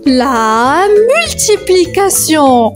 la multiplication.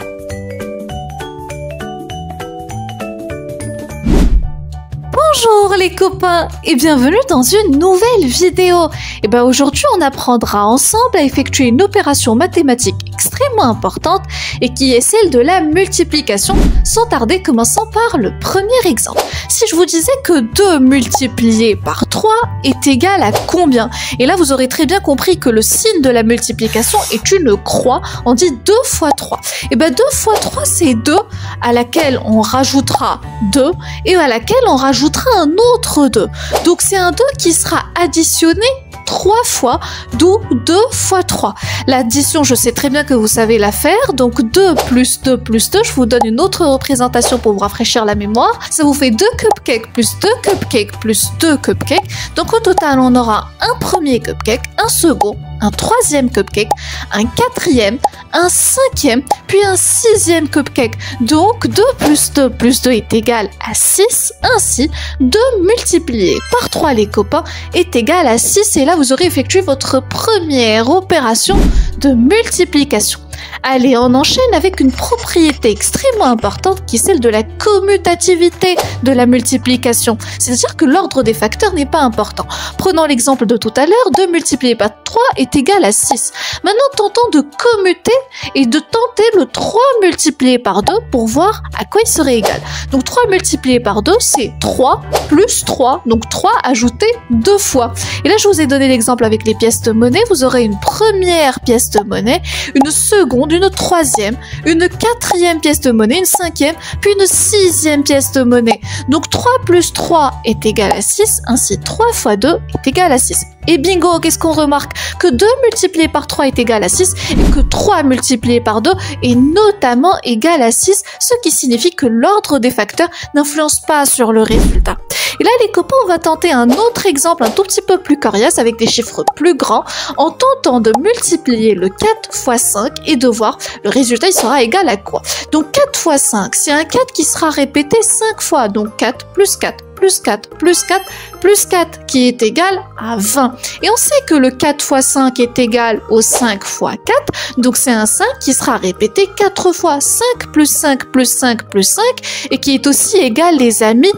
Bonjour les copains et bienvenue dans une nouvelle vidéo. Et aujourd'hui on apprendra ensemble à effectuer une opération mathématique extrêmement importante et qui est celle de la multiplication. Sans tarder, commençons par le premier exemple. Si je vous disais que 2 multiplié par 3 est égal à combien? Et là vous aurez très bien compris que le signe de la multiplication est une croix. On dit 2 fois 3. Et 2 fois 3 c'est 2 à laquelle on rajoutera 2 et à laquelle on rajoutera un autre 2. Donc c'est un 2 qui sera additionné 3 fois, d'où 2 fois 3. L'addition, je sais très bien que vous savez la faire, donc 2 plus 2 plus 2, je vous donne une autre représentation pour vous rafraîchir la mémoire. Ça vous fait 2 cupcakes plus 2 cupcakes plus 2 cupcakes. Donc au total, on aura un premier cupcake, un second, un troisième cupcake, un quatrième, un cinquième, puis un sixième cupcake. Donc 2 plus 2 plus 2 est égal à 6. Ainsi, 2 multiplié par 3 les copains est égal à 6. Et là, vous aurez effectué votre première opération de multiplication. Allez, on enchaîne avec une propriété extrêmement importante qui est celle de la commutativité de la multiplication. C'est-à-dire que l'ordre des facteurs n'est pas important. Prenons l'exemple de tout à l'heure, 2 multiplié par 3 est égal à 6. Maintenant, tentons de commuter et de tenter le 3 multiplié par 2 pour voir à quoi il serait égal. Donc 3 multiplié par 2, c'est 3 plus 3, donc 3 ajouté 2 fois. Et là, je vous ai donné l'exemple avec les pièces de monnaie. Vous aurez une première pièce de monnaie, une seconde, une troisième, une quatrième pièce de monnaie, une cinquième, puis une sixième pièce de monnaie. Donc 3 plus 3 est égal à 6, ainsi 3 fois 2 est égal à 6. Et bingo, qu'est-ce qu'on remarque? Que 2 multiplié par 3 est égal à 6 et que 3 multiplié par 2 est notamment égal à 6, ce qui signifie que l'ordre des facteurs n'influence pas sur le résultat. Et là, les copains, on va tenter un autre exemple un tout petit peu plus coriace avec des chiffres plus grands en tentant de multiplier le 4 fois 5 et de voir le résultat, il sera égal à quoi? Donc 4 fois 5, c'est un 4 qui sera répété 5 fois, donc 4 plus 4 plus 4 plus 4 plus 4 qui est égal à 20. Et on sait que le 4 fois 5 est égal au 5 fois 4, donc c'est un 5 qui sera répété 4 fois. 5 plus 5 plus 5 plus 5 et qui est aussi égal, les amis,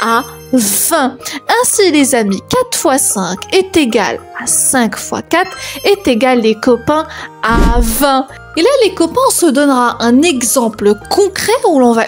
à 20. Ainsi, les amis, 4 fois 5 est égal à 5 fois 4 est égal, les copains, à 20. Et là, les copains, on se donnera un exemple concret où l'on va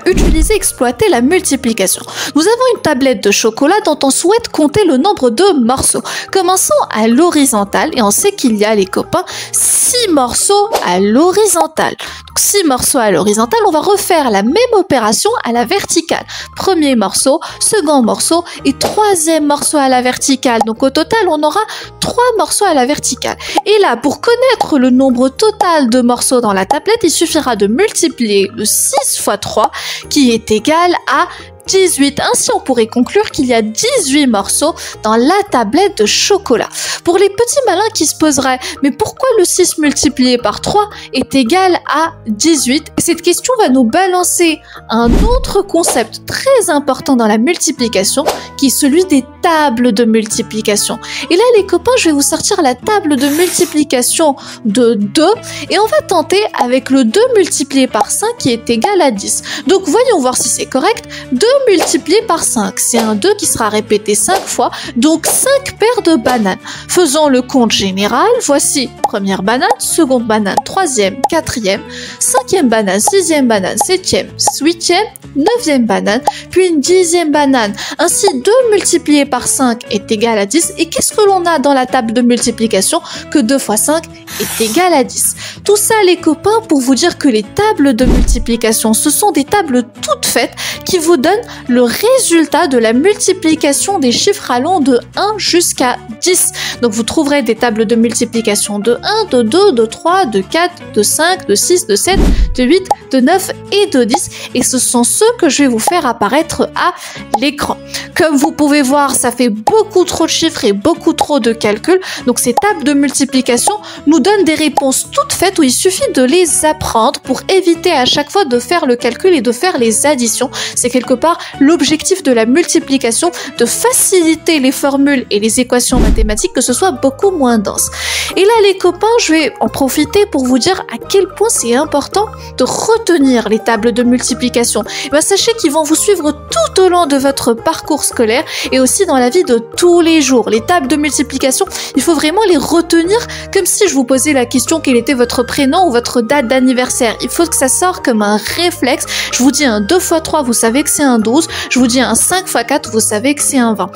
exploiter la multiplication. Nous avons une tablette de chocolat dont on souhaite compter le nombre de morceaux. Commençons à l'horizontale et on sait qu'il y a, les copains, 6 morceaux à l'horizontale. Donc 6 morceaux à l'horizontale, on va refaire la même opération à la verticale. Premier morceau, second morceau et troisième morceau à la verticale. Donc au total, on aura 3 morceaux à la verticale. Et là, pour connaître le nombre total de morceaux dans la tablette, il suffira de multiplier le 6 fois 3 qui est égal à 18. Ainsi, on pourrait conclure qu'il y a 18 morceaux dans la tablette de chocolat. Pour les petits malins qui se poseraient, mais pourquoi le 6 multiplié par 3 est égal à 18? Cette question va nous balancer un autre concept très important dans la multiplication, qui est celui des tables de multiplication. Et là, les copains, je vais vous sortir la table de multiplication de 2 et on va tenter avec le 2 multiplié par 5 qui est égal à 10. Donc, voyons voir si c'est correct. 2 multiplié par 5, c'est un 2 qui sera répété 5 fois, donc 5 paires de bananes. Faisons le compte général. Voici première banane, seconde banane, troisième, quatrième, cinquième banane, sixième banane, septième, huitième, neuvième banane, puis une 10e banane. Ainsi, 2 multiplié par 5 est égal à 10. Et qu'est-ce que l'on a dans la table de multiplication? Que 2 fois 5 est égal à 10. Tout ça, les copains, pour vous dire que les tables de multiplication, ce sont des tables toutes faites qui vous donnent le résultat de la multiplication des chiffres allant de 1 jusqu'à 10. Donc vous trouverez des tables de multiplication de 1, de 2, de 3, de 4, de 5, de 6, de 7, de 8, de 9 et de 10. Et ce sont ceux que je vais vous faire apparaître à l'écran. Comme vous pouvez voir, ça fait beaucoup trop de chiffres et beaucoup trop de calculs. Donc ces tables de multiplication nous donnent des réponses toutes faites où il suffit de les apprendre pour éviter à chaque fois de faire le calcul et de faire les additions. C'est quelque part savoir l'objectif de la multiplication, de faciliter les formules et les équations mathématiques, que ce soit beaucoup moins dense. Et là les copains, je vais en profiter pour vous dire à quel point c'est important de retenir les tables de multiplication. Et bien, sachez qu'ils vont vous suivre tout au long de votre parcours scolaire et aussi dans la vie de tous les jours. Les tables de multiplication, il faut vraiment les retenir comme si je vous posais la question quel était votre prénom ou votre date d'anniversaire. Il faut que ça sorte comme un réflexe. Je vous dis un 2 x 3, vous savez que c'est un 12. Je vous dis un 5 x 4, vous savez que c'est un 20.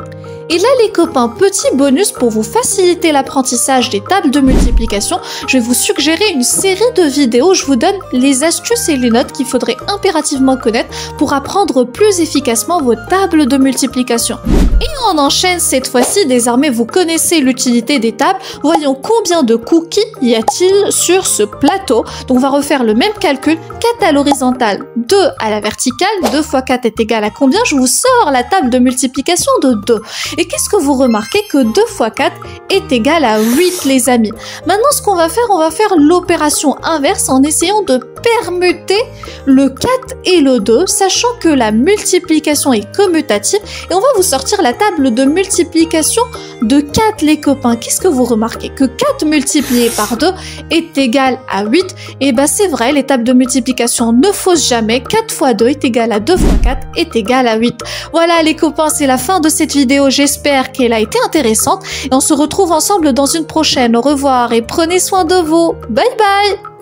Et là les copains, petit bonus pour vous faciliter l'apprentissage des tables de multiplication, je vais vous suggérer une série de vidéos où je vous donne les astuces et les notes qu'il faudrait impérativement connaître pour apprendre plus efficacement vos tables de multiplication. Et on enchaîne cette fois-ci, désormais vous connaissez l'utilité des tables, voyons combien de cookies y a-t-il sur ce plateau. Donc on va refaire le même calcul, 4 à l'horizontale, 2 à la verticale, 2 x 4 est égal à combien? Je vous sors la table de multiplication de 2. Et qu'est-ce que vous remarquez? Que 2 x 4 est égal à 8 les amis. Maintenant ce qu'on va faire l'opération inverse en essayant de permuter le 4 et le 2, sachant que la multiplication est commutative et on va vous sortir la table de multiplication de 4 les copains. Qu'est-ce que vous remarquez? Que 4 multiplié par 2 est égal à 8. Et bah c'est vrai, les tables de multiplication ne faussent jamais. 4 x 2 est égal à 2 x 4 est égal à 8. Voilà les copains, c'est la fin de cette vidéo. J'espère qu'elle a été intéressante et on se retrouve ensemble dans une prochaine. Au revoir et prenez soin de vous. Bye bye.